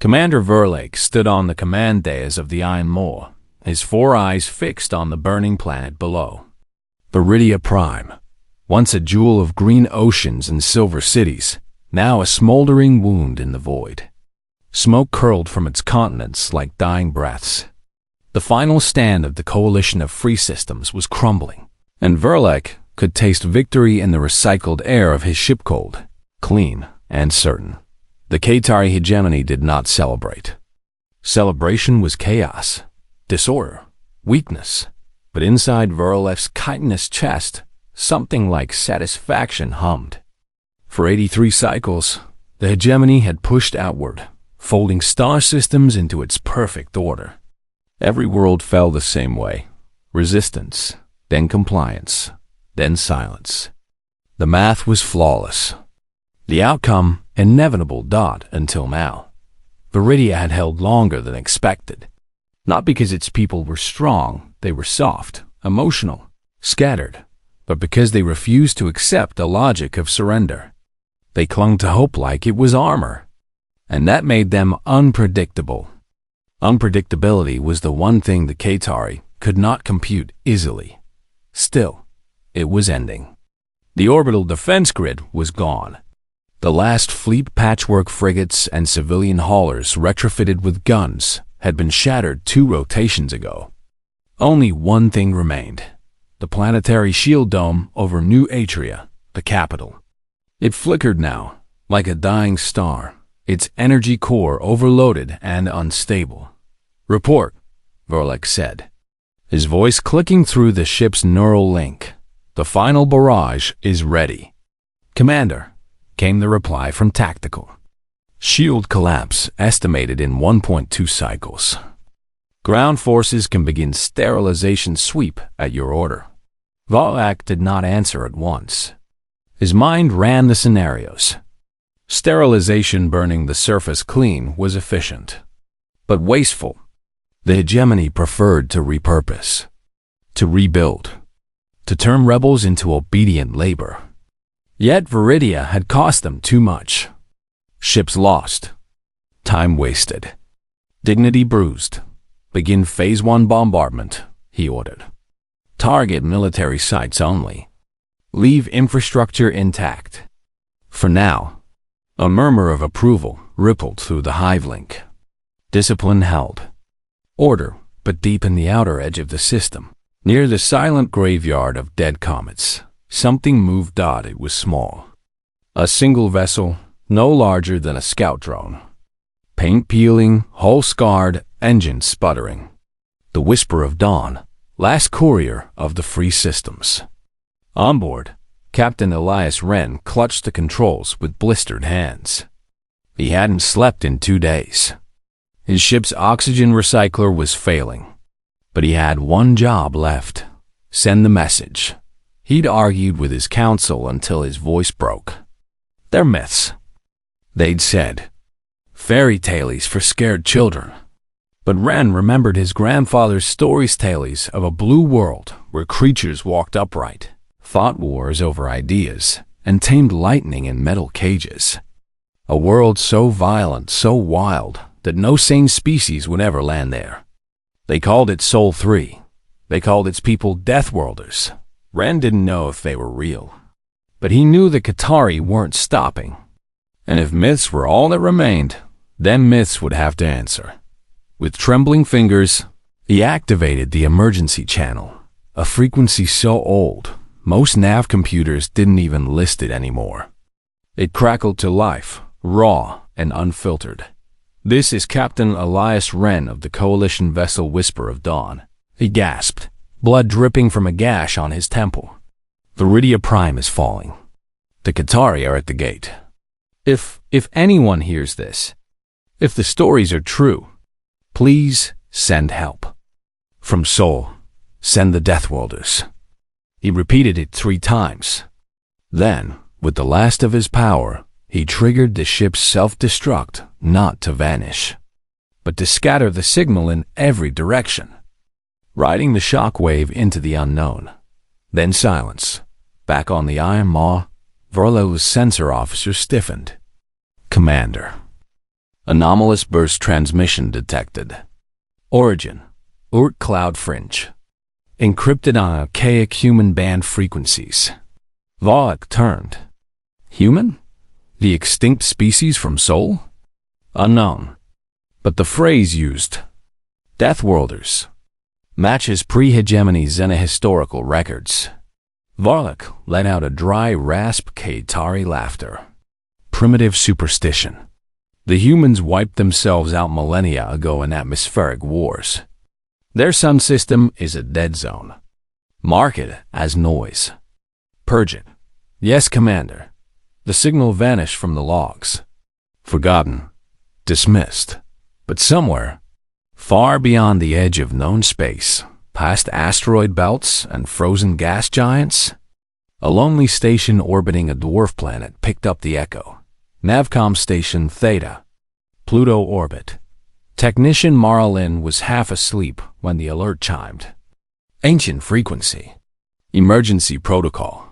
Commander Verlake stood on the command dais of the Iron Maw, his 4 eyes fixed on the burning planet below. Viridia Prime, once a jewel of green oceans and silver cities, now a smoldering wound in the void. Smoke curled from its continents like dying breaths. The final stand of the coalition of free systems was crumbling, and Verlake could taste victory in the recycled air of his ship, cold, clean, and certain. The Qatari hegemony did not celebrate. Celebration was chaos, disorder, weakness, but inside Verlake's chitinous chest, something like satisfaction hummed. For 83 cycles, the hegemony had pushed outward, folding star systems into its perfect order. Every world fell the same way: resistance, then compliance, then silence. The math was flawless. The outcome, inevitable. Until now, Viridia had held longer than expected. Not because its people were strong, they were soft, emotional, scattered, but because they refused to accept the logic of surrender. They clung to hope like it was armor, and that made them unpredictable. Unpredictability was the one thing the Qatari could not compute easily. Still, it was ending. The orbital defense grid was gone. The last fleet patchwork frigates and civilian haulers retrofitted with guns had been shattered 2 rotations ago. Only one thing remained: the planetary shield dome over New Atria, the capital. It flickered now, like a dying star, its energy core overloaded and unstable. "Report," Verlake said, his voice clicking through the ship's neural link. "The final barrage is ready." "Commander," came the reply from Tactical. "Shield collapse estimated in 1.2 cycles. Ground forces can begin sterilization sweep at your order." Verlake did not answer at once. His mind ran the scenarios. Sterilization, burning the surface clean, was efficient, but wasteful. The hegemony preferred to repurpose, to rebuild, to turn rebels into obedient labor. Yet Viridia had cost them too much. Ships lost, time wasted, dignity bruised. "Begin Phase 1 bombardment," he ordered. "Target military sites only. Leave infrastructure intact." For now, a murmur of approval rippled through the hive link. Discipline held. Order, but deep in the outer edge of the system, near the silent graveyard of dead comets, something moved. It was small. A single vessel, no larger than a scout drone. Paint peeling, hull scarred, engine sputtering. The Whisper of Dawn, last courier of the free systems. On board, Captain Elias Wren clutched the controls with blistered hands. He hadn't slept in 2 days. His ship's oxygen recycler was failing, but he had one job left: send the message. He'd argued with his council until his voice broke. "They're myths," they'd said. "Fairy tales for scared children." But Wren remembered his grandfather's stories tales of a blue world where creatures walked upright, fought wars over ideas, and tamed lightning in metal cages. A world so violent, so wild, that no sane species would ever land there. They called it Sol 3. They called its people Deathworlders. Wren didn't know if they were real, but he knew the Qatari weren't stopping. And if myths were all that remained, then myths would have to answer. With trembling fingers, he activated the emergency channel, a frequency so old, most nav computers didn't even list it anymore. It crackled to life, raw and unfiltered. "This is Captain Elias Wren of the coalition vessel Whisper of Dawn," he gasped, blood dripping from a gash on his temple. "Viridia Prime is falling. The Qatari are at the gate. If anyone hears this, if the stories are true, please send help. From Sol, send the Deathworlders." He repeated it 3 times. Then, with the last of his power, he triggered the ship's self-destruct, not to vanish, but to scatter the signal in every direction, riding the shockwave into the unknown. Then silence. Back on the Iron Maw, Verlake's sensor officer stiffened. "Commander." Anomalous burst transmission detected. Origin, Oort cloud fringe. Encrypted on archaic human band frequencies. Valak turned. Human? The extinct species from Sol? Unknown. But the phrase used, Deathworlders, matches pre-hegemony Xena historical records. Valak let out a dry rasp Kaitari laughter. Primitive superstition. The humans wiped themselves out millennia ago in atmospheric wars. Their sun system is a dead zone. Mark it as noise. Purge it. Yes, Commander. The signal vanished from the logs. Forgotten. Dismissed. But somewhere, far beyond the edge of known space, past asteroid belts and frozen gas giants, a lonely station orbiting a dwarf planet picked up the echo. Navcom Station Theta. Pluto orbit. Technician Marlin was half asleep when the alert chimed. Ancient frequency. Emergency protocol.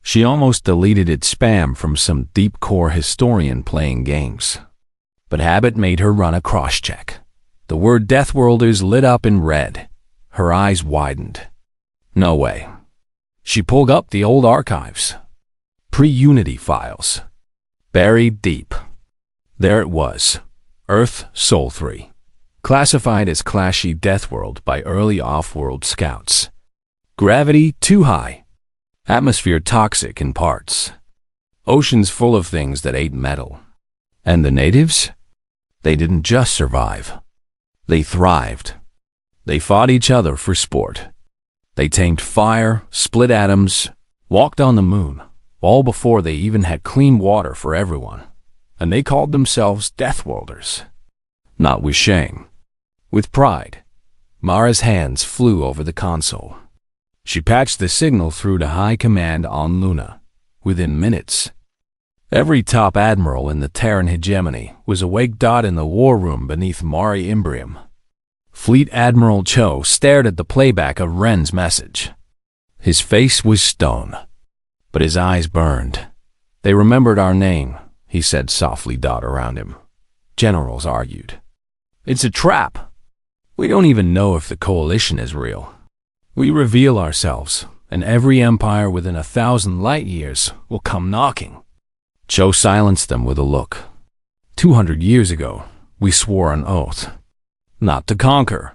She almost deleted its spam from some deep-core historian playing games. But habit made her run a cross-check. The word Deathworlders lit up in red. Her eyes widened. No way. She pulled up the old archives. Pre-Unity files. Buried deep. There it was. Earth Sol 3. Classified as clashy Deathworld by early off-world scouts. Gravity too high. Atmosphere toxic in parts. Oceans full of things that ate metal. And the natives? They didn't just survive. They thrived. They fought each other for sport. They tamed fire, split atoms, walked on the moon, all before they even had clean water for everyone. And they called themselves Deathworlders. Not with shame. With pride. Mara's hands flew over the console. She patched the signal through to High Command on Luna. Within minutes, every top admiral in the Terran hegemony was awake. In the war room beneath Mari Imbrium. Fleet Admiral Cho stared at the playback of Ren's message. His face was stone, but his eyes burned. They remembered our name, he said softly. Around him, generals argued. It's a trap. We don't even know if the coalition is real. We reveal ourselves, and every empire within 1,000 light years will come knocking. Cho silenced them with a look. 200 years ago, we swore an oath. Not to conquer,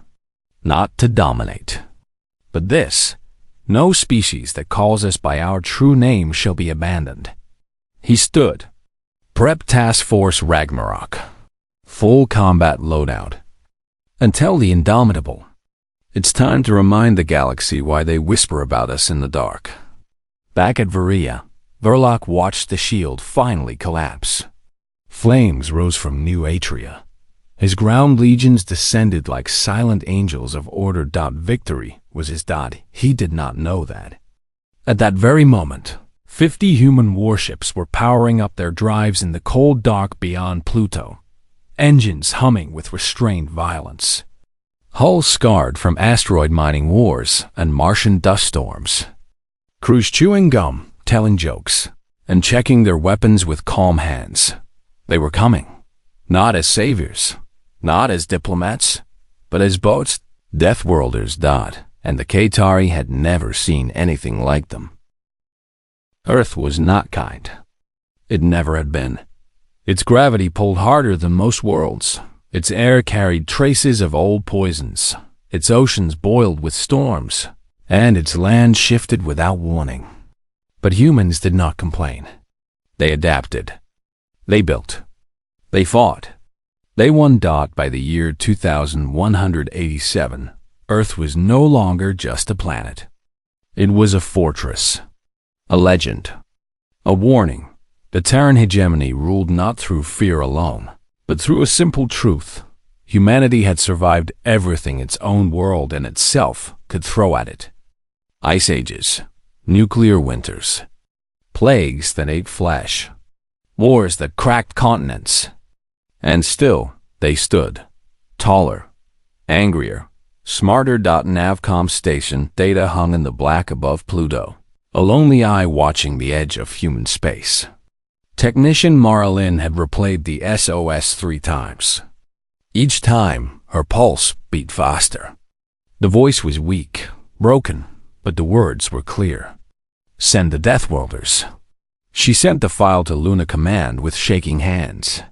not to dominate. But this, no species that calls us by our true name shall be abandoned. He stood. Prep Task Force Ragnarok. Full combat loadout. Until the indomitable. It's time to remind the galaxy why they whisper about us in the dark. Back at Varia, Verloc watched the shield finally collapse. Flames rose from New Atria. His ground legions descended like silent angels of order. Victory was his . He did not know that. At that very moment, 50 human warships were powering up their drives in the cold dark beyond Pluto, engines humming with restrained violence. Hulls scarred from asteroid mining wars and Martian dust storms. Crews chewing gum, telling jokes, and checking their weapons with calm hands. They were coming, not as saviors, not as diplomats, but as boats. Deathworlders. And the Kaitari had never seen anything like them. Earth was not kind. It never had been. Its gravity pulled harder than most worlds. Its air carried traces of old poisons. Its oceans boiled with storms, and its land shifted without warning. But humans did not complain. They adapted. They built. They fought. They won. By the year 2187, Earth was no longer just a planet. It was a fortress. A legend. A warning. The Terran hegemony ruled not through fear alone, but through a simple truth. Humanity had survived everything its own world and itself could throw at it. Ice ages, nuclear winters, plagues that ate flesh, wars that cracked continents. And still, they stood, taller, angrier, smarter. Navcom Station Theta hung in the black above Pluto, a lonely eye watching the edge of human space. Technician Marilyn had replayed the SOS 3 times. Each time, her pulse beat faster. The voice was weak, broken, but the words were clear. Send the Deathworlders. She sent the file to Luna Command with shaking hands.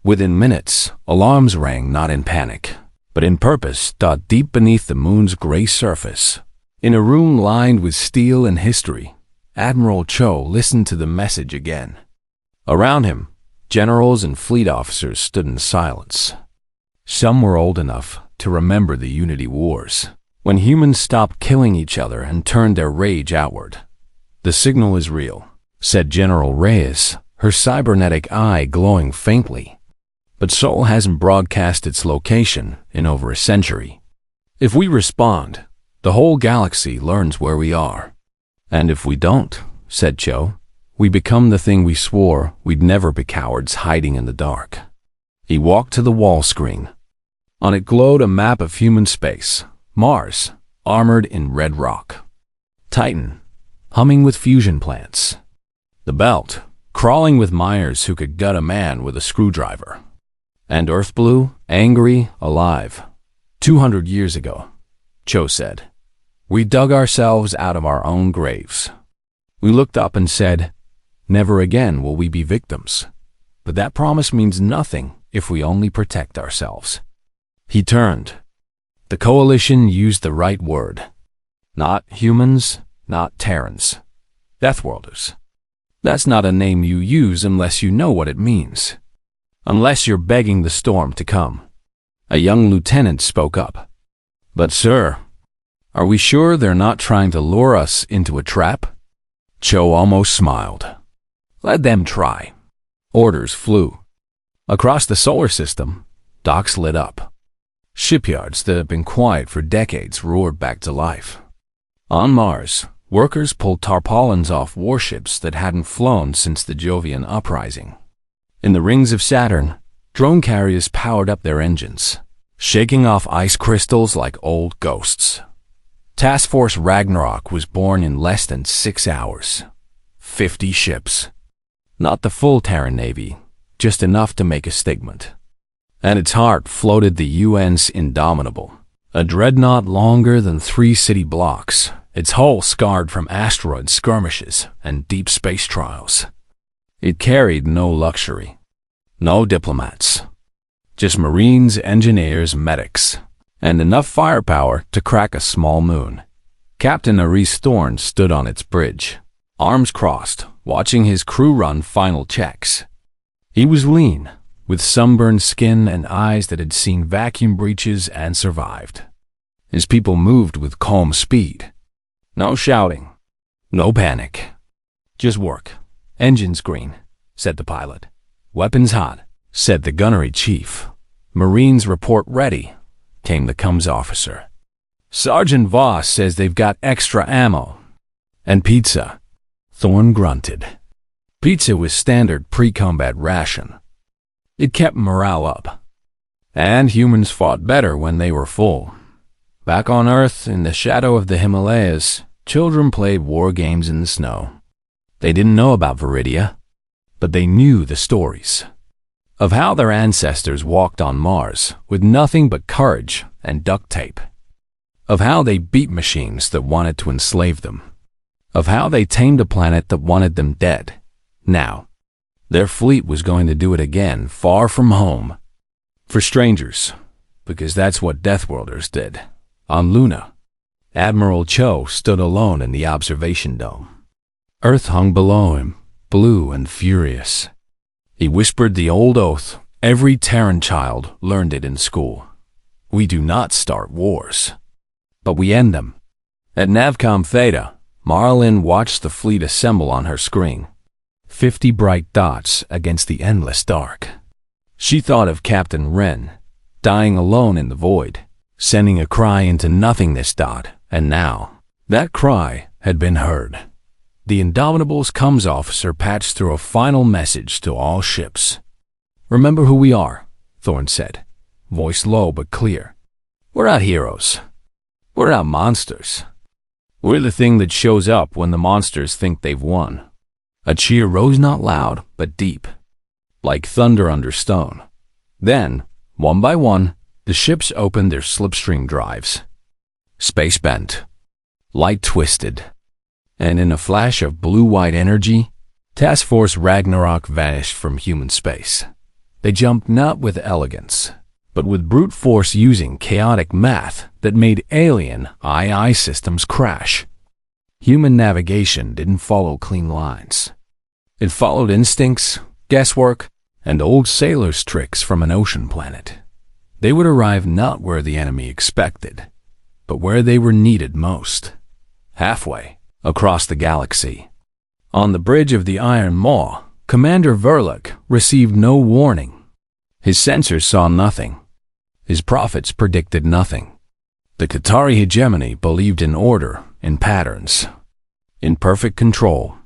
Within minutes, alarms rang not in panic, but in purpose deep beneath the moon's gray surface. In a room lined with steel and history, Admiral Cho listened to the message again. Around him, generals and fleet officers stood in silence. Some were old enough to remember the Unity Wars, when humans stopped killing each other and turned their rage outward. The signal is real, said General Reyes, her cybernetic eye glowing faintly. But Sol hasn't broadcast its location in over a century. If we respond, the whole galaxy learns where we are. And if we don't, said Cho, we become the thing we swore we'd never be, cowards hiding in the dark. He walked to the wall screen. On it glowed a map of human space, Mars, armored in red rock. Titan, humming with fusion plants. The Belt, crawling with miners who could gut a man with a screwdriver. And Earth Blue, angry, alive. 200 years ago, Cho said. We dug ourselves out of our own graves. We looked up and said, never again will we be victims. But that promise means nothing if we only protect ourselves. He turned. The Coalition used the right word. Not humans, not Terrans. Deathworlders. That's not a name you use unless you know what it means. Unless you're begging the storm to come. A young lieutenant spoke up. But sir, are we sure they're not trying to lure us into a trap? Cho almost smiled. Let them try. Orders flew. Across the solar system, docks lit up. Shipyards that had been quiet for decades roared back to life. On Mars, workers pulled tarpaulins off warships that hadn't flown since the Jovian uprising. In the rings of Saturn, drone carriers powered up their engines, shaking off ice crystals like old ghosts. Task Force Ragnarok was born in less than 6 hours. 50 ships. Not the full Terran Navy, just enough to make a statement. At its heart floated the UN's Indomitable, a dreadnought longer than 3 city blocks, its hull scarred from asteroid skirmishes and deep space trials. It carried no luxury, no diplomats, just Marines, engineers, medics, and enough firepower to crack a small moon. Captain Aris Thorne stood on its bridge, arms crossed, watching his crew run final checks. He was lean, with sunburned skin and eyes that had seen vacuum breaches and survived. His people moved with calm speed. No shouting, no panic, just work. Engines green, said the pilot. Weapons hot, said the gunnery chief. Marines report ready, came the comms officer. Sergeant Voss says they've got extra ammo. And pizza, Thorne grunted. Pizza was standard pre-combat ration. It kept morale up. And humans fought better when they were full. Back on Earth, in the shadow of the Himalayas, children played war games in the snow. They didn't know about Viridia, but they knew the stories of how their ancestors walked on Mars with nothing but courage and duct tape, of how they beat machines that wanted to enslave them, of how they tamed a planet that wanted them dead. Now, their fleet was going to do it again, far from home. For strangers, because that's what Deathworlders did. On Luna, Admiral Cho stood alone in the observation dome. Earth hung below him, blue and furious. He whispered the old oath. Every Terran child learned it in school. We do not start wars, but we end them. At Navcom Theta, Marilyn watched the fleet assemble on her screen. 50 bright dots against the endless dark. She thought of Captain Wren, dying alone in the void, sending a cry into nothingness. And now, that cry had been heard. The Indomitable's comms officer patched through a final message to all ships. Remember who we are, Thorne said, voice low but clear. We're not heroes. We're not monsters. We're the thing that shows up when the monsters think they've won. A cheer rose not loud, but deep, like thunder under stone. Then, one by one, the ships opened their slipstream drives. Space bent. Light twisted. And in a flash of blue-white energy, Task Force Ragnarok vanished from human space. They jumped not with elegance, but with brute force using chaotic math that made alien II systems crash. Human navigation didn't follow clean lines. It followed instincts, guesswork, and old sailors' tricks from an ocean planet. They would arrive not where the enemy expected, but where they were needed most. Halfway across the galaxy. On the bridge of the Iron Maw, Commander Verloc received no warning. His sensors saw nothing. His prophets predicted nothing. The Qatari hegemony believed in order, in patterns, in perfect control.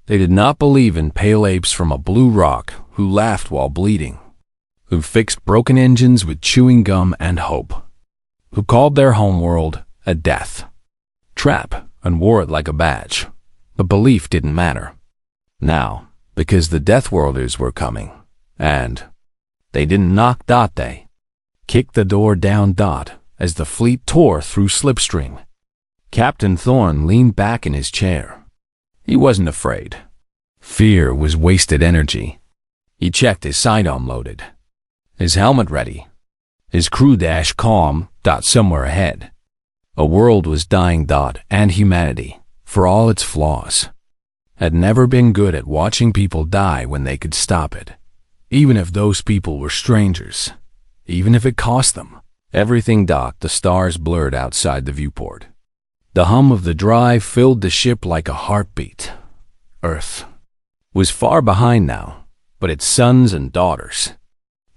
They did not believe in pale apes from a blue rock who laughed while bleeding, who fixed broken engines with chewing gum and hope, who called their homeworld a death trap and wore it like a badge. But belief didn't matter. Now, because the Deathworlders were coming, and they didn't knock. They kicked the door down. As the fleet tore through slipstream. Captain Thorne leaned back in his chair. He wasn't afraid. Fear was wasted energy. He checked his sidearm loaded, his helmet ready, his crew dash calm. Somewhere ahead. A world was dying. And humanity, for all its flaws, had never been good at watching people die when they could stop it, even if those people were strangers, even if it cost them everything. The stars blurred outside the viewport. The hum of the drive filled the ship like a heartbeat. Earth was far behind now, but its sons and daughters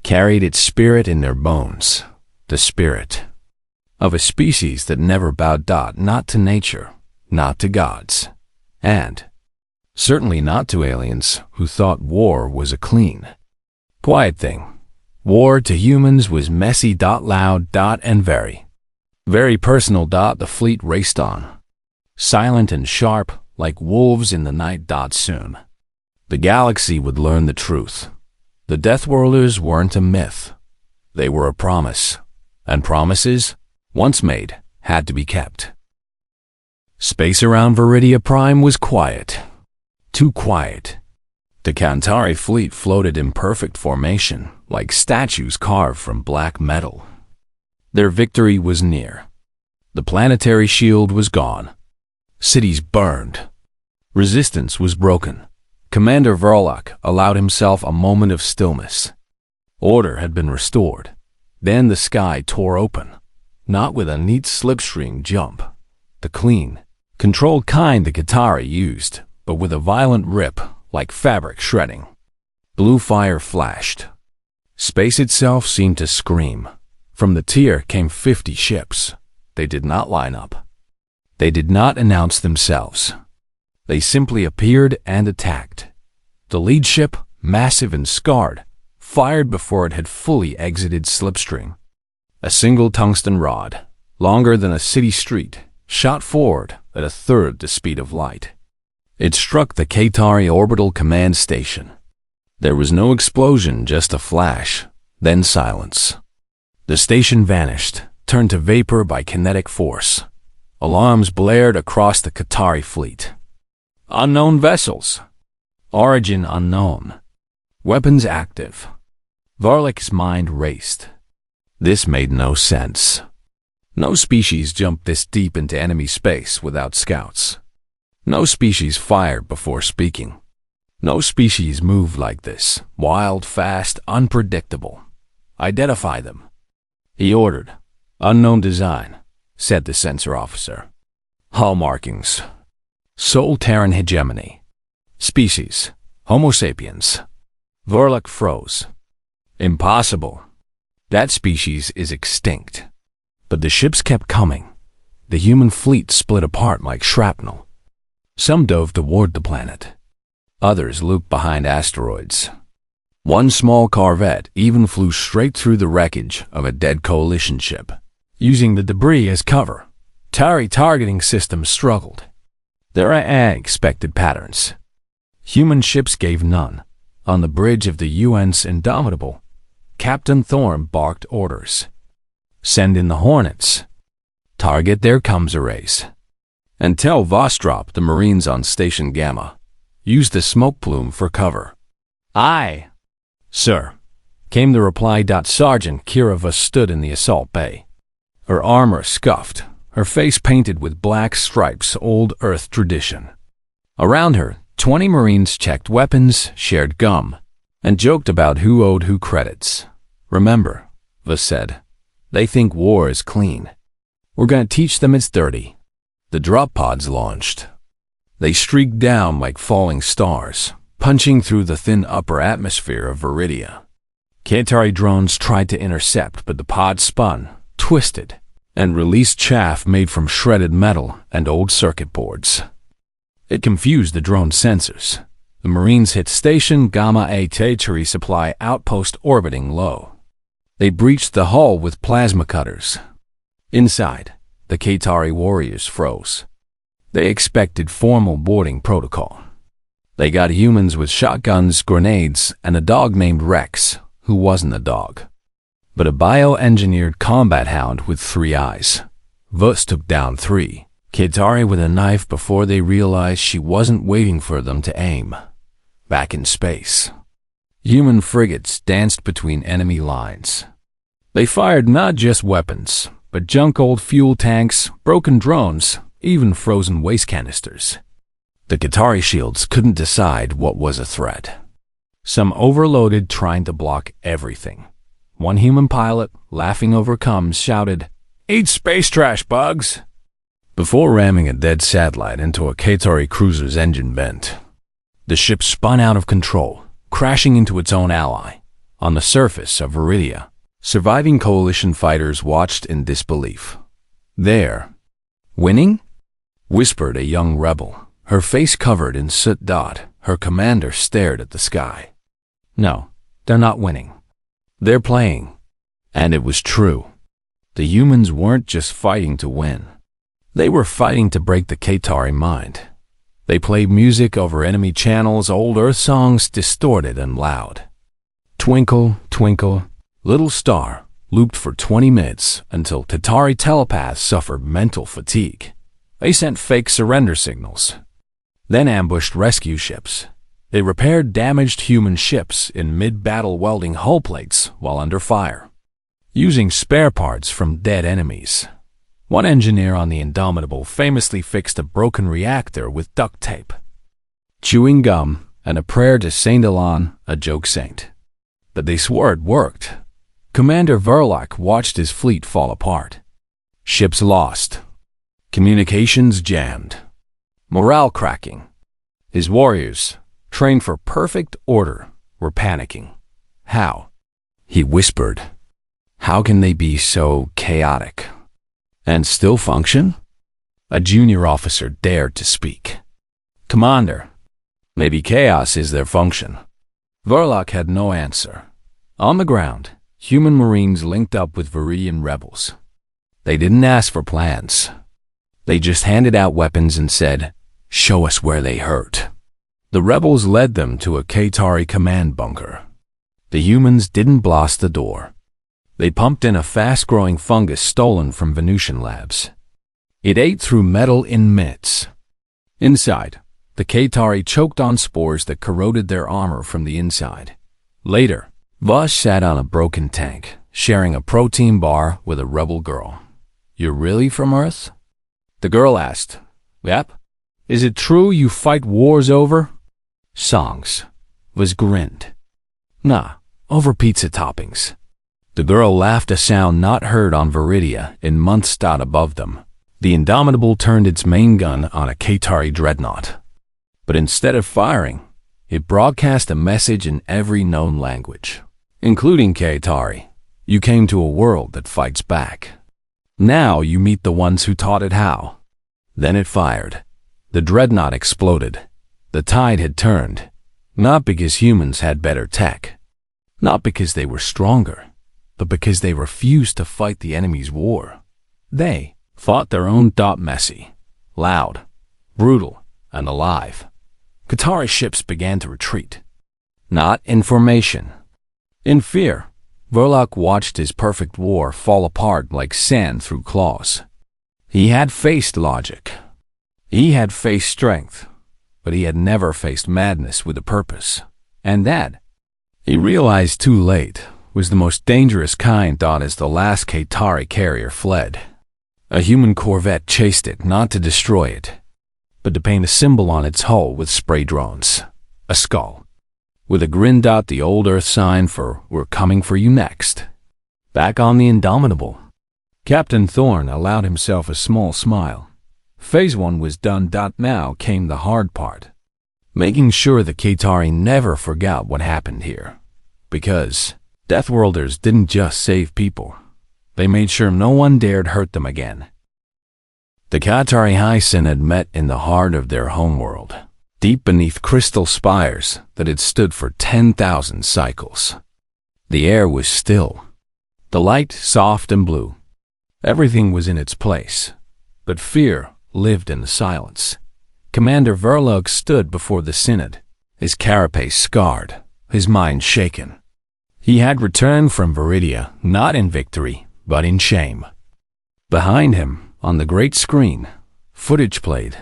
carried its spirit in their bones, the spirit of a species that never bowed. Not to nature, not to gods, and certainly not to aliens who thought war was a clean, quiet thing. War to humans was messy. Loud. And very, very personal. The fleet raced on, silent and sharp, like wolves in the night. Soon, the galaxy would learn the truth. The Deathworlders weren't a myth. They were a promise, and promises, once made, had to be kept. Space around Viridia Prime was quiet. Too quiet. The Qatari fleet floated in perfect formation, like statues carved from black metal. Their victory was near. The planetary shield was gone. Cities burned. Resistance was broken. Commander Verloc allowed himself a moment of stillness. Order had been restored. Then the sky tore open, not with a neat slipstream jump, the clean, controlled kind the Qatari used, but with a violent rip, like fabric shredding. Blue fire flashed. Space itself seemed to scream. From the tier came 50 ships. They did not line up. They did not announce themselves. They simply appeared and attacked. The lead ship, massive and scarred, fired before it had fully exited slipstream. A single tungsten rod, longer than a city street, shot forward at a third the speed of light. It struck the Qatari Orbital Command Station. There was no explosion, just a flash, then silence. The station vanished, turned to vapor by kinetic force. Alarms blared across the Qatari fleet. Unknown vessels. Origin unknown. Weapons active. Verloc's mind raced. This made no sense. No species jumped this deep into enemy space without scouts. No species fired before speaking. No species moved like this, wild, fast, unpredictable. Identify them. He ordered. Unknown design, said the sensor officer. Hull markings. Sol Terran hegemony. Species, Homo sapiens. Verloc froze. Impossible. That species is extinct. But the ships kept coming. The human fleet split apart like shrapnel. Some dove toward the planet. Others looped behind asteroids. One small corvette even flew straight through the wreckage of a dead coalition ship. Using the debris as cover, Qatari targeting systems struggled. There are unexpected patterns. Human ships gave none. On the bridge of the UN's Indomitable, Captain Thorne barked orders. Send in the Hornets. Target their comms-arrays. And tell Vostrop the Marines on Station Gamma. Use the smoke plume for cover. Aye, sir, came the reply. Sergeant Kirova stood in the assault bay. Her armor scuffed, her face painted with black stripes, old Earth tradition. Around her, 20 Marines checked weapons, shared gum, and joked about who owed who credits. Remember, Vos said, they think war is clean. We're gonna teach them it's dirty. The drop pods launched. They streaked down like falling stars, punching through the thin upper atmosphere of Viridia. Katari drones tried to intercept, but the pods spun, twisted, and released chaff made from shredded metal and old circuit boards. It confused the drone sensors. The Marines hit Station Gamma HFY supply outpost orbiting low. They breached the hull with plasma cutters. Inside, the Katari warriors froze. They expected formal boarding protocol. They got humans with shotguns, grenades, and a dog named Rex, who wasn't a dog, but a bioengineered combat hound with 3 eyes. Vos took down 3. Katari with a knife before they realized she wasn't waiting for them to aim. Back in space, human frigates danced between enemy lines. They fired not just weapons, but junk old fuel tanks, broken drones, even frozen waste canisters. The Katari shields couldn't decide what was a threat. Some overloaded, trying to block everything. One human pilot, laughing over comms, shouted, "Eat space trash, bugs!" Before ramming a dead satellite into a Katari cruiser's engine vent. The ship spun out of control, crashing into its own ally. On the surface of Viridia, surviving coalition fighters watched in disbelief. There, winning? Whispered a young rebel, her face covered in soot. Her commander stared at the sky. No, they're not winning. They're playing. And it was true. The humans weren't just fighting to win. They were fighting to break the Katari mind. They played music over enemy channels, old Earth songs, distorted and loud. Twinkle, Twinkle, Little Star looped for 20 minutes until Katari telepaths suffered mental fatigue. They sent fake surrender signals, then ambushed rescue ships. They repaired damaged human ships in mid-battle, welding hull plates while under fire, using spare parts from dead enemies. One engineer on the Indomitable famously fixed a broken reactor with duct tape. Chewing gum and a prayer to Saint Elan, a joke saint. But they swore it worked. Commander Verloc watched his fleet fall apart. Ships lost. Communications jammed. Morale cracking. His warriors, trained for perfect order, were panicking. How? He whispered. How can they be so chaotic and still function? A junior officer dared to speak. Commander, maybe chaos is their function. Verloc had no answer. On the ground, human Marines linked up with Viridian rebels. They didn't ask for plans. They just handed out weapons and said, "Show us where they hurt." The rebels led them to a Katari command bunker. The humans didn't blast the door. They pumped in a fast-growing fungus stolen from Venusian labs. It ate through metal in minutes. Inside, the Katari choked on spores that corroded their armor from the inside. Later, Vos sat on a broken tank, sharing a protein bar with a rebel girl. "You're really from Earth?" The girl asked. "Yep. Is it true you fight wars over?" "Songs." Vos grinned. "Nah, over pizza toppings." The girl laughed, a sound not heard on Viridia in months. Above them, the Indomitable turned its main gun on a Katari dreadnought. But instead of firing, it broadcast a message in every known language, including Katari. You came to a world that fights back. Now you meet the ones who taught it how. Then it fired. The dreadnought exploded. The tide had turned, not because humans had better tech, not because they were stronger, but because they refused to fight the enemy's war. They fought their own. Messy, loud, brutal, and alive. Qatari ships began to retreat. Not in formation. In fear, Verloc watched his perfect war fall apart like sand through claws. He had faced logic. He had faced strength, but he had never faced madness with a purpose. And that, he realized too late, was the most dangerous kind thought as the last Qatari carrier fled. A human corvette chased it not to destroy it, but to paint a symbol on its hull with spray drones, a skull, with a grin dot the old Earth sign for "We're coming for you next." Back on the Indomitable, Captain Thorne allowed himself a small smile. Phase 1 was done. Now came the hard part, making sure the Qatari never forgot what happened here. Because Deathworlders didn't just save people, they made sure no one dared hurt them again. The Qatari High Synod met in the heart of their homeworld, deep beneath crystal spires that had stood for 10,000 cycles. The air was still, the light soft and blue. Everything was in its place, but fear lived in the silence. Commander Verloc stood before the Synod, his carapace scarred, his mind shaken. He had returned from Viridia not in victory, but in shame. Behind him, on the great screen, footage played,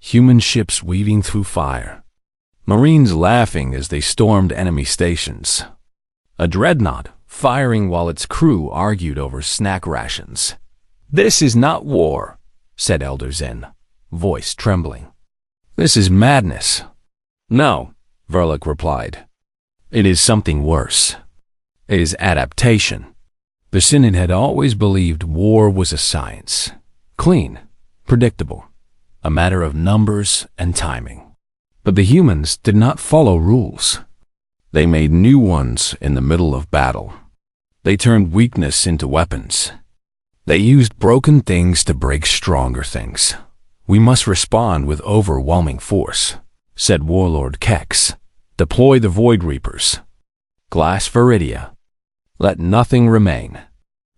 human ships weaving through fire, Marines laughing as they stormed enemy stations, a dreadnought firing while its crew argued over snack rations. "This is not war," said Elder Zen, voice trembling. "This is madness." "No," Verloc replied. "It is something worse. It is adaptation." The Synod had always believed war was a science, clean, predictable, a matter of numbers and timing. But the humans did not follow rules. They made new ones in the middle of battle. They turned weakness into weapons. They used broken things to break stronger things. "We must respond with overwhelming force," said Warlord Kex. "Deploy the Void Reapers. Glass Viridia. Let nothing remain."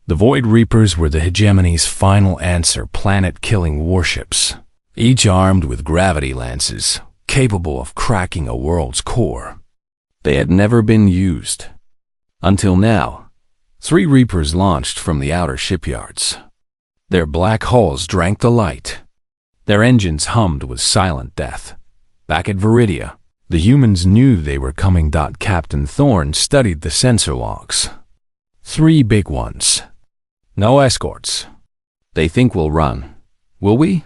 The Void Reapers were the hegemony's final answer, planet-killing warships, each armed with gravity lances, capable of cracking a world's core. They had never been used. Until now, 3 Reapers launched from the outer shipyards. Their black hulls drank the light. Their engines hummed with silent death. Back at Viridia, the humans knew they were coming. Captain Thorne studied the sensor logs. 3 big ones. "No escorts. They think we'll run. Will we?"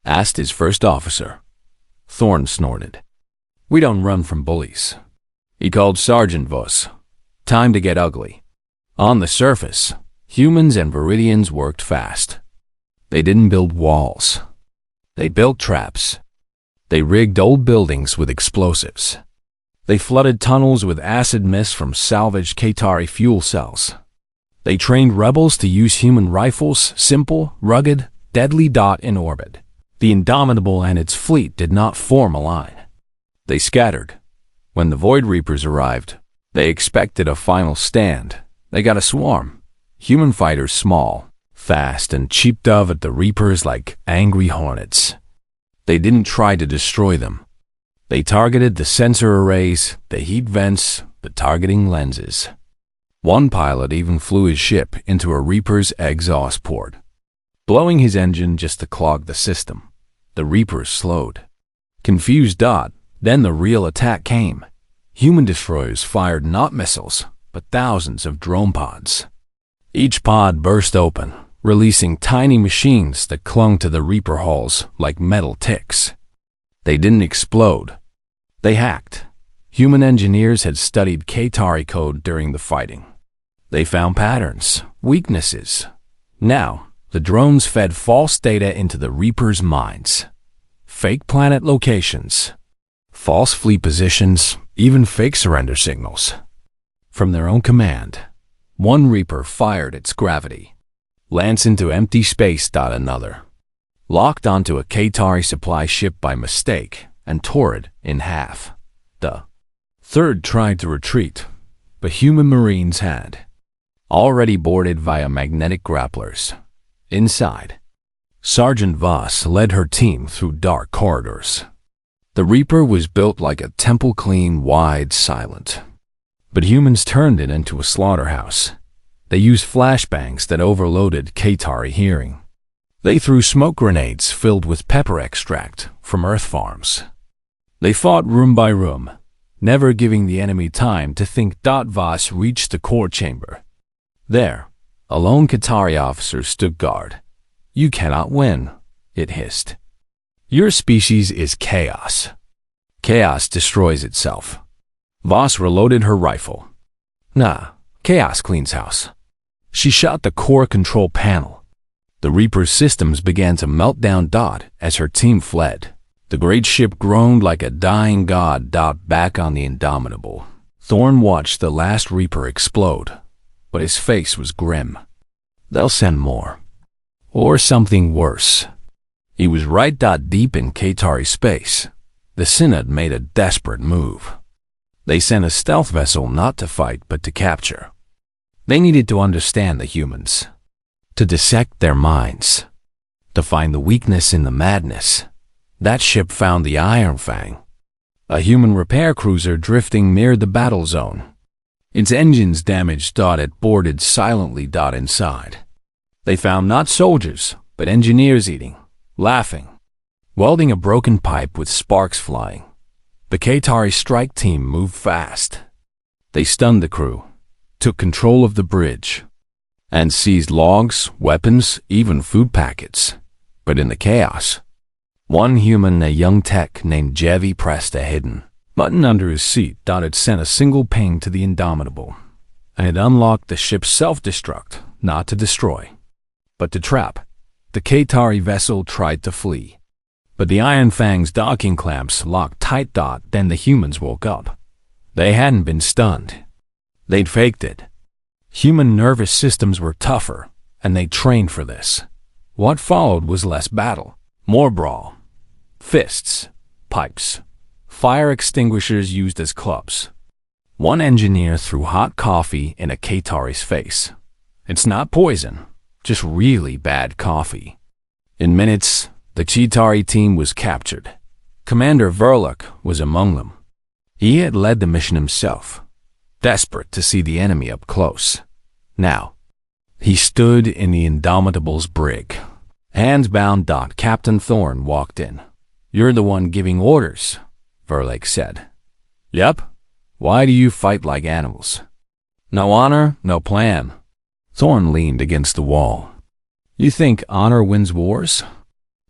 asked his first officer. Thorne snorted. "We don't run from bullies." He called Sergeant Voss. "Time to get ugly." On the surface, humans and Viridians worked fast. They didn't build walls. They built traps. They rigged old buildings with explosives. They flooded tunnels with acid mist from salvaged Qatari fuel cells. They trained rebels to use human rifles, simple, rugged, deadly. In orbit, the Indomitable and its fleet did not form a line. They scattered. When the Void Reapers arrived, they expected a final stand. They got a swarm. Human fighters small, fast, and cheap dove at the Reapers like angry hornets. They didn't try to destroy them. They targeted the sensor arrays, the heat vents, the targeting lenses. One pilot even flew his ship into a Reaper's exhaust port, blowing his engine just to clog the system. The Reapers slowed. Confused. Then the real attack came. Human destroyers fired not missiles, but thousands of drone pods. Each pod burst open, releasing tiny machines that clung to the Reaper hulls like metal ticks. They didn't explode. They hacked. Human engineers had studied Qatari code during the fighting. They found patterns, weaknesses. Now, the drones fed false data into the Reapers' minds. Fake planet locations, false fleet positions, even fake surrender signals. From their own command, one Reaper fired its gravity, lance into empty space. Another locked onto a Qatari supply ship by mistake and tore it in half. The third tried to retreat, but human Marines had already boarded via magnetic grapplers. Inside, Sergeant Voss led her team through dark corridors. The Reaper was built like a temple, clean, wide, silent. But humans turned it into a slaughterhouse. They used flashbangs that overloaded Qatari hearing. They threw smoke grenades filled with pepper extract from earth farms. They fought room by room, never giving the enemy time to think. Voss reached the core chamber. There, a lone Qatari officer stood guard. "You cannot win," it hissed. "Your species is chaos. Chaos destroys itself." Voss reloaded her rifle. "Nah, chaos cleans house." She shot the core control panel. The Reaper's systems began to melt down. As her team fled, the great ship groaned like a dying god. Back on the Indomitable, Thorn watched the last Reaper explode, but his face was grim. They'll send more. Or something worse. He was right. Deep in Qatari space, the Synod made a desperate move. They sent a stealth vessel not to fight but to capture. They needed to understand the humans, to dissect their minds, to find the weakness in the madness. That ship found the Iron Fang, a human repair cruiser drifting near the battle zone. Its engines damaged. It boarded silently. Inside, they found not soldiers, but engineers eating, laughing, welding a broken pipe with sparks flying. The Qatari strike team moved fast. They stunned the crew, took control of the bridge, and seized logs, weapons, even food packets. But in the chaos, one human, a young tech named Jevi, pressed a hidden button under his seat. It sent a single ping to the Indomitable, and it unlocked the ship's self-destruct, not to destroy, but to trap. The Qatari vessel tried to flee, but the Iron Fang's docking clamps locked tight. Then the humans woke up. They hadn't been stunned. They'd faked it. Human nervous systems were tougher, and they trained for this. What followed was less battle, more brawl. Fists, pipes, fire extinguishers used as clubs. One engineer threw hot coffee in a Qatari's face. "It's not poison, just really bad coffee." In minutes, the Qatari team was captured. Commander Verloc was among them. He had led the mission himself, desperate to see the enemy up close. Now, he stood in the Indomitable's brig, hands bound. Captain Thorn walked in. "You're the one giving orders," Verloc said. "Yep. Why do you fight like animals?" "No honor, no plan." Thorn leaned against the wall. "You think honor wins wars?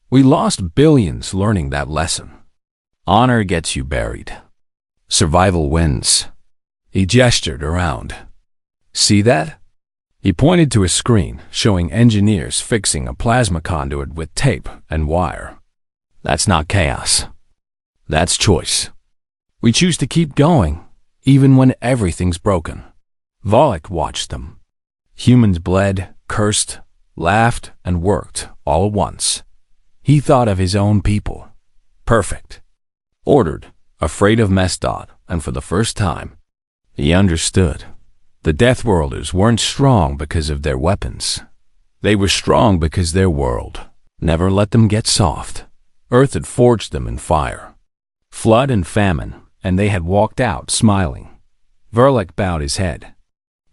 We lost billions learning that lesson. Honor gets you buried. Survival wins." He gestured around. "See that?" He pointed to a screen showing engineers fixing a plasma conduit with tape and wire. "That's not chaos. That's choice. We choose to keep going, even when everything's broken." Verloc watched them. Humans bled, cursed, laughed, and worked all at once. He thought of his own people. Perfect. Ordered, afraid of mess. And for the first time, he understood. The Deathworlders weren't strong because of their weapons. They were strong because their world never let them get soft. Earth had forged them in fire, flood and famine, and they had walked out smiling. Verloc bowed his head.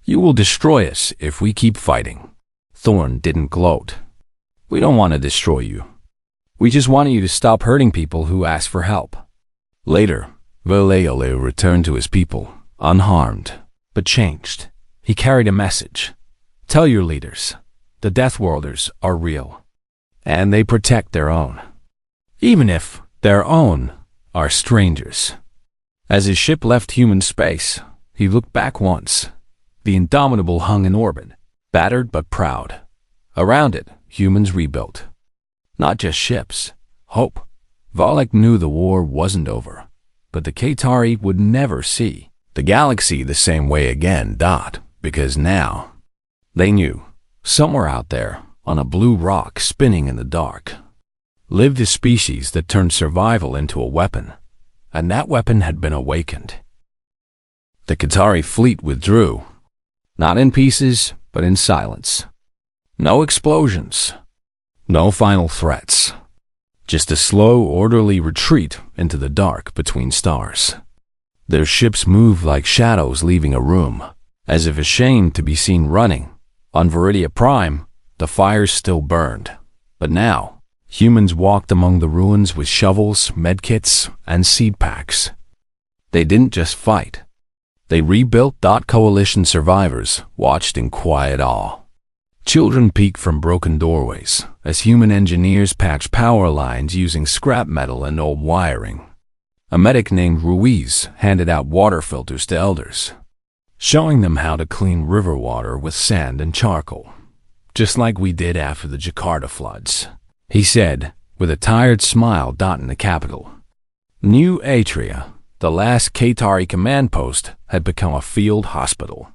"You will destroy us if we keep fighting." Thorn didn't gloat. "We don't want to destroy you. We just want you to stop hurting people who ask for help." Later, Verloc returned to his people, unharmed, but changed. He carried a message. "Tell your leaders, the Deathworlders are real, and they protect their own, even if their own are strangers." As his ship left human space, he looked back once. The Indomitable hung in orbit, battered but proud. Around it, humans rebuilt. Not just ships, hope. Verloc knew the war wasn't over, but the Qatari would never see the galaxy the same way again. Because now, they knew, somewhere out there, on a blue rock spinning in the dark, lived a species that turned survival into a weapon, and that weapon had been awakened. The Qatari fleet withdrew, not in pieces, but in silence. No explosions, no final threats. Just a slow, orderly retreat into the dark between stars. Their ships moved like shadows leaving a room, as if ashamed to be seen running. On Viridia Prime, the fires still burned. But now, humans walked among the ruins with shovels, medkits, and seed packs. They didn't just fight. They rebuilt. Coalition survivors watched in quiet awe. Children peeked from broken doorways as human engineers patched power lines using scrap metal and old wiring. A medic named Ruiz handed out water filters to elders, showing them how to clean river water with sand and charcoal, just like we did after the Jakarta floods. He said, with a tired smile. In the capital, New Atria, the last Qatari command post, had become a field hospital.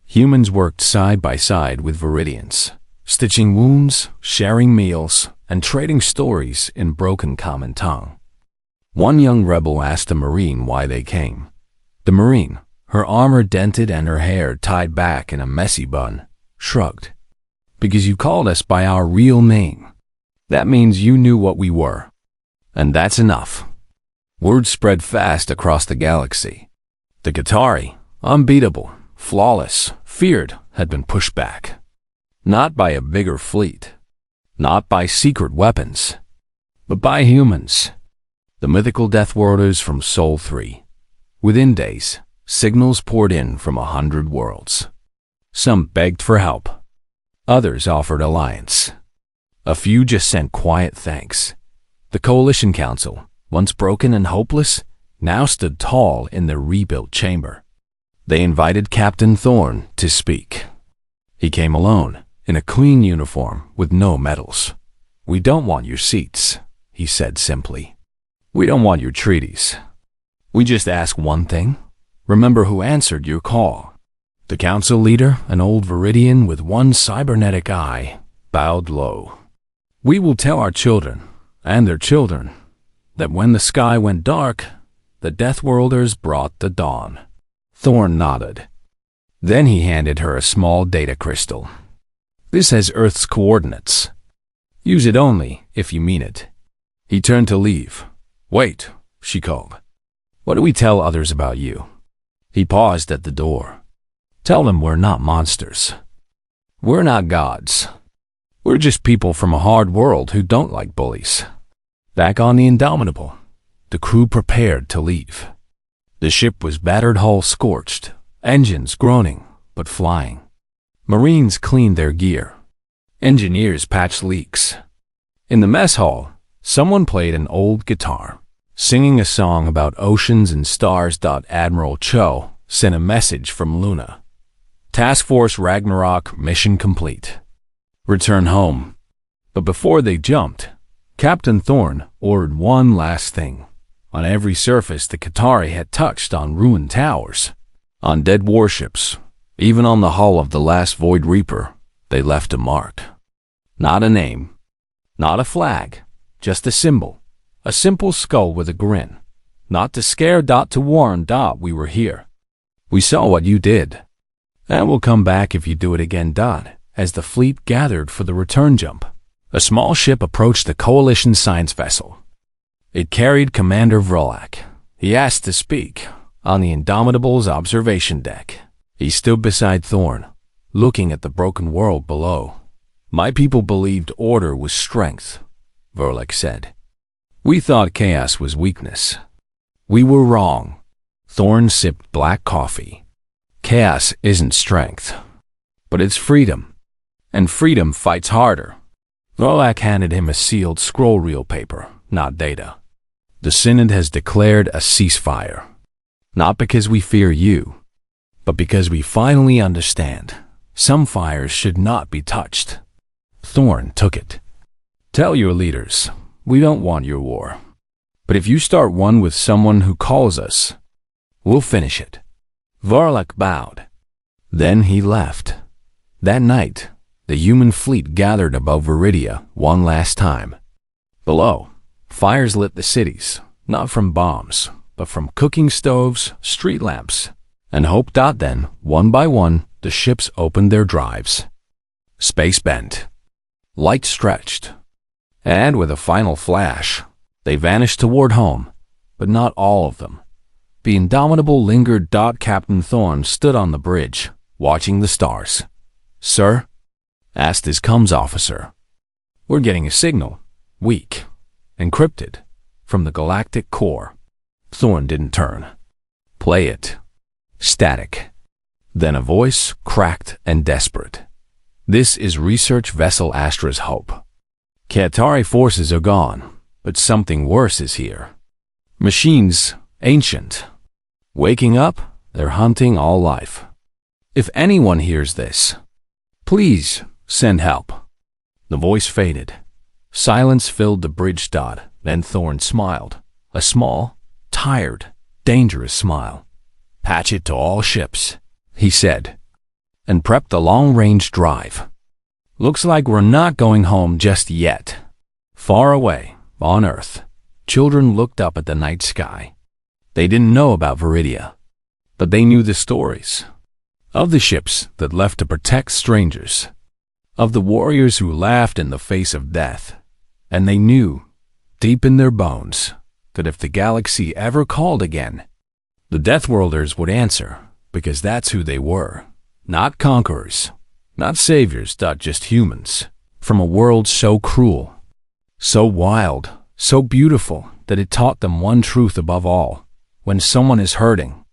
Humans worked side by side with Viridians, stitching wounds, sharing meals, and trading stories in broken common tongue. One young rebel asked a Marine why they came. The Marine, her armor dented and her hair tied back in a messy bun, shrugged. Because you called us by our real name. That means you knew what we were. And that's enough. Word spread fast across the galaxy. The Qatari, unbeatable, flawless, feared, had been pushed back. Not by a bigger fleet. Not by secret weapons. But by humans. The mythical Deathworlders from Sol 3. Within days, signals poured in from 100 worlds. Some begged for help. Others offered alliance. A few just sent quiet thanks. The Coalition Council, once broken and hopeless, now stood tall in their rebuilt chamber. They invited Captain Thorn to speak. He came alone, in a clean uniform with no medals. "We don't want your seats," he said simply. "We don't want your treaties. We just ask one thing. Remember who answered your call." The council leader, an old Viridian with one cybernetic eye, bowed low. "We will tell our children, and their children, that when the sky went dark, the Deathworlders brought the dawn." Thorn nodded. Then he handed her a small data crystal. "This has Earth's coordinates. Use it only if you mean it." He turned to leave. "Wait," she called. "What do we tell others about you?" He paused at the door. "Tell them we're not monsters. We're not gods. We're just people from a hard world who don't like bullies." Back on the Indomitable, the crew prepared to leave. The ship was battered hull scorched, engines groaning, but flying. Marines cleaned their gear. Engineers patched leaks. In the mess hall, someone played an old guitar, singing a song about oceans and stars. Admiral Cho sent a message from Luna. "Task Force Ragnarok mission complete. Return home." But before they jumped, Captain Thorn ordered one last thing. On every surface the Qatari had touched, on ruined towers, on dead warships, even on the hull of the last Void Reaper, they left a mark. Not a name, not a flag, just a symbol, a simple skull with a grin. Not to scare. To warn. We were here. We saw what you did, and we'll come back if you do it again. As the fleet gathered for the return jump, a small ship approached the Coalition science vessel. It carried Commander Vrolak. He asked to speak on the Indomitable's observation deck. He stood beside Thorn, looking at the broken world below. "My people believed order was strength," Vrolak said. "We thought chaos was weakness. We were wrong." Thorn sipped black coffee. "Chaos isn't strength, but it's freedom. And freedom fights harder." Vrolak handed him a sealed scroll reel paper, not data. "The Synod has declared a ceasefire. Not because we fear you, but because we finally understand some fires should not be touched." Thorn took it. "Tell your leaders, we don't want your war. But if you start one with someone who calls us, we'll finish it." Vrolak bowed. Then he left. That night, the human fleet gathered above Viridia one last time. Below, fires lit the cities, not from bombs, but from cooking stoves, street lamps, and hope. Then, one by one, the ships opened their drives. Space bent. Light stretched. And with a final flash, they vanished toward home, but not all of them. The indomitable lingered. Captain Thorne stood on the bridge, watching the stars. "Sir?" asked his comms officer. "We're getting a signal, weak, encrypted, from the galactic core." Thorne didn't turn. "Play it." Static. Then a voice, cracked and desperate. "This is research vessel Astra's Hope. Qatari forces are gone, but something worse is here. Machines, ancient. Waking up, they're hunting all life. If anyone hears this, please send help." The voice faded. Silence filled the bridge. Then Thorne smiled. A small, tired, dangerous smile. "Patch it to all ships," he said, and prepped a long-range drive. "Looks like we're not going home just yet." Far away, on Earth, children looked up at the night sky. They didn't know about Viridia, but they knew the stories. Of the ships that left to protect strangers. Of the warriors who laughed in the face of death. And they knew, deep in their bones, that if the galaxy ever called again, the Deathworlders would answer, because that's who they were. Not conquerors, not saviors, just humans, from a world so cruel, so wild, so beautiful, that it taught them one truth above all. When someone is hurting,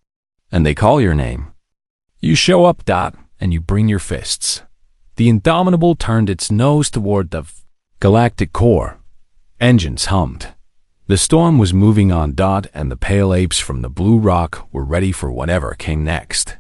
and they call your name, you show up, and you bring your fists. The Indomitable turned its nose toward the galactic core. Engines hummed. The storm was moving on, and the pale apes from the blue rock were ready for whatever came next.